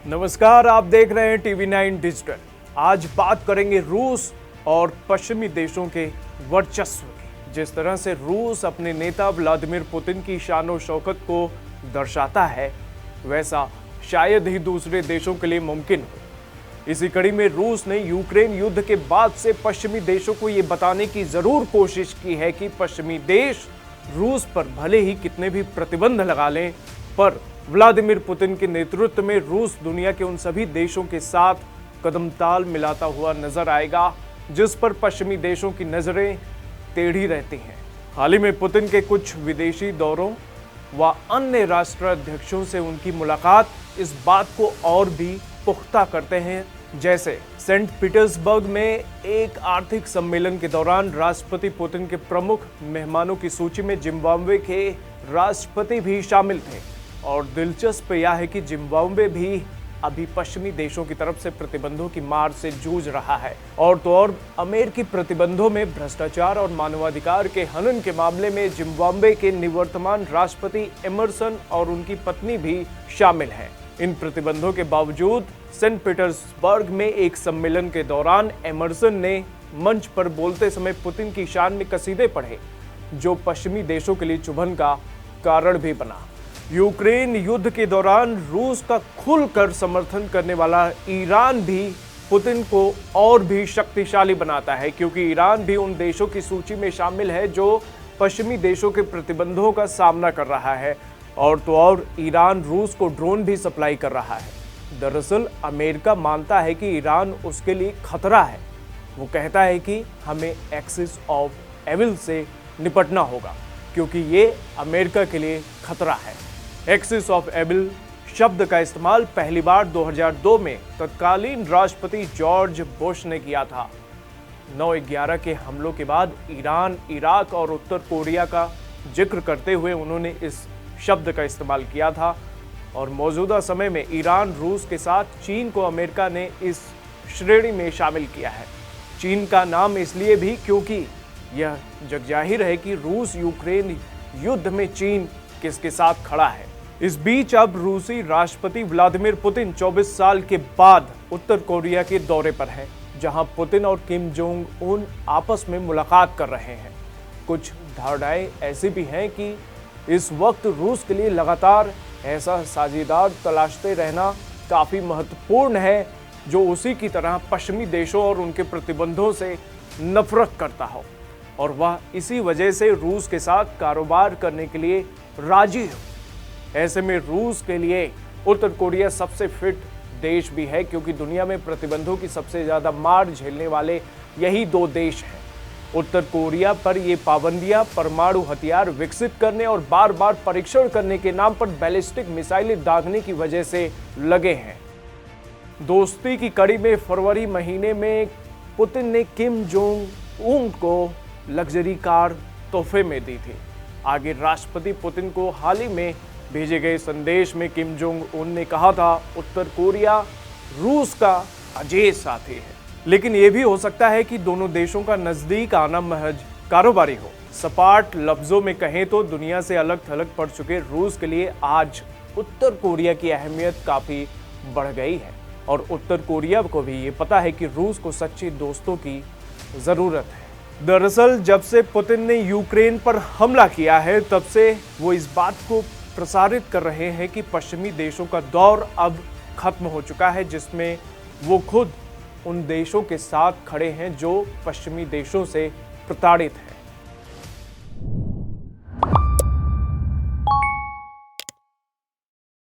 नमस्कार, आप देख रहे हैं टीवी9 डिजिटल। आज बात करेंगे रूस और पश्चिमी देशों के वर्चस्व की। जिस तरह से रूस अपने नेता व्लादिमीर पुतिन की शान और शौकत को दर्शाता है, वैसा शायद ही दूसरे देशों के लिए मुमकिन हो। इसी कड़ी में रूस ने यूक्रेन युद्ध के बाद से पश्चिमी देशों को ये बताने की जरूर कोशिश की है कि पश्चिमी देश रूस पर भले ही कितने भी प्रतिबंध लगा लें, पर व्लादिमीर पुतिन के नेतृत्व में रूस दुनिया के उन सभी देशों के साथ कदम ताल मिलाता हुआ नजर आएगा जिस पर पश्चिमी देशों की नजरें टेढ़ी रहती हैं। हाल ही में पुतिन के कुछ विदेशी दौरों व अन्य राष्ट्राध्यक्षों से उनकी मुलाकात इस बात को और भी पुख्ता करते हैं। जैसे सेंट पीटर्सबर्ग में एक आर्थिक सम्मेलन के दौरान राष्ट्रपति पुतिन के प्रमुख मेहमानों की सूची में जिम्बाब्वे के राष्ट्रपति भी शामिल थे। और दिलचस्प यह है कि जिम्बाब्वे भी अभी पश्चिमी देशों की तरफ से प्रतिबंधों की मार से जूझ रहा है। और तो और अमेरिकी प्रतिबंधों में भ्रष्टाचार और मानवाधिकार के हनन के मामले में जिम्बाब्वे के निवर्तमान राष्ट्रपति एमरसन और उनकी पत्नी भी शामिल हैं। इन प्रतिबंधों के बावजूद सेंट पीटर्सबर्ग में एक सम्मेलन के दौरान एमरसन ने मंच पर बोलते समय पुतिन की शान में कसीदे पढ़े, जो पश्चिमी देशों के लिए चुभन का कारण भी बना। यूक्रेन युद्ध के दौरान रूस का खुलकर समर्थन करने वाला ईरान भी पुतिन को और भी शक्तिशाली बनाता है, क्योंकि ईरान भी उन देशों की सूची में शामिल है जो पश्चिमी देशों के प्रतिबंधों का सामना कर रहा है। और तो और ईरान रूस को ड्रोन भी सप्लाई कर रहा है। दरअसल अमेरिका मानता है कि ईरान उसके लिए खतरा है। वो कहता है कि हमें एक्सिस ऑफ एविल से निपटना होगा, क्योंकि ये अमेरिका के लिए खतरा है। एक्सिस ऑफ एविल शब्द का इस्तेमाल पहली बार 2002 में तत्कालीन राष्ट्रपति जॉर्ज बुश ने किया था। 9/11 के हमलों के बाद ईरान, इराक और उत्तर कोरिया का जिक्र करते हुए उन्होंने इस शब्द का इस्तेमाल किया था। और मौजूदा समय में ईरान, रूस के साथ चीन को अमेरिका ने इस श्रेणी में शामिल किया है। चीन का नाम इसलिए भी क्योंकि यह जगजाहिर है कि रूस यूक्रेन युद्ध में चीन किसके साथ खड़ा है। इस बीच अब रूसी राष्ट्रपति व्लादिमीर पुतिन 24 साल के बाद उत्तर कोरिया के दौरे पर हैं, जहां पुतिन और किम जोंग उन आपस में मुलाकात कर रहे हैं। कुछ धारणाएं ऐसी भी हैं कि इस वक्त रूस के लिए लगातार ऐसा साझेदार तलाशते रहना काफी महत्वपूर्ण है जो उसी की तरह पश्चिमी देशों और उनके प्रतिबंधों से नफरत करता हो और वह इसी वजह से रूस के साथ कारोबार करने के लिए राजी हो। ऐसे में रूस के लिए उत्तर कोरिया सबसे फिट देश भी है, क्योंकि दुनिया में प्रतिबंधों की सबसे ज्यादा मार झेलने वाले यही दो देश हैं। उत्तर कोरिया पर ये पाबंदियां परमाणु हथियार विकसित करने और बार बार परीक्षण करने के नाम पर बैलिस्टिक मिसाइलें दागने की वजह से लगे हैं। दोस्ती की कड़ी में फरवरी महीने में पुतिन ने किम जोंग उन को लग्जरी कार तोहफे में दी थी। आगे राष्ट्रपति पुतिन को हाल ही में भेजे गए संदेश में किम जोंग उन ने कहा था, उत्तर कोरिया रूस का अजेय साथी है। लेकिन यह भी हो सकता है कि दोनों देशों का नजदीक आना महज कारोबारी हो। सपाट लफ्जों में कहें तो दुनिया से अलग थलग पड़ चुके रूस के लिए आज उत्तर कोरिया की अहमियत काफी बढ़ गई है। और उत्तर कोरिया को भी ये पता है कि रूस को सच्चे दोस्तों की जरूरत है। दरअसल जब से पुतिन ने यूक्रेन पर हमला किया है, तब से वो इस बात को प्रसारित कर रहे हैं कि पश्चिमी देशों का दौर अब खत्म हो चुका है, जिसमें वो खुद उन देशों के साथ खड़े हैं जो पश्चिमी देशों से प्रताड़ित हैं।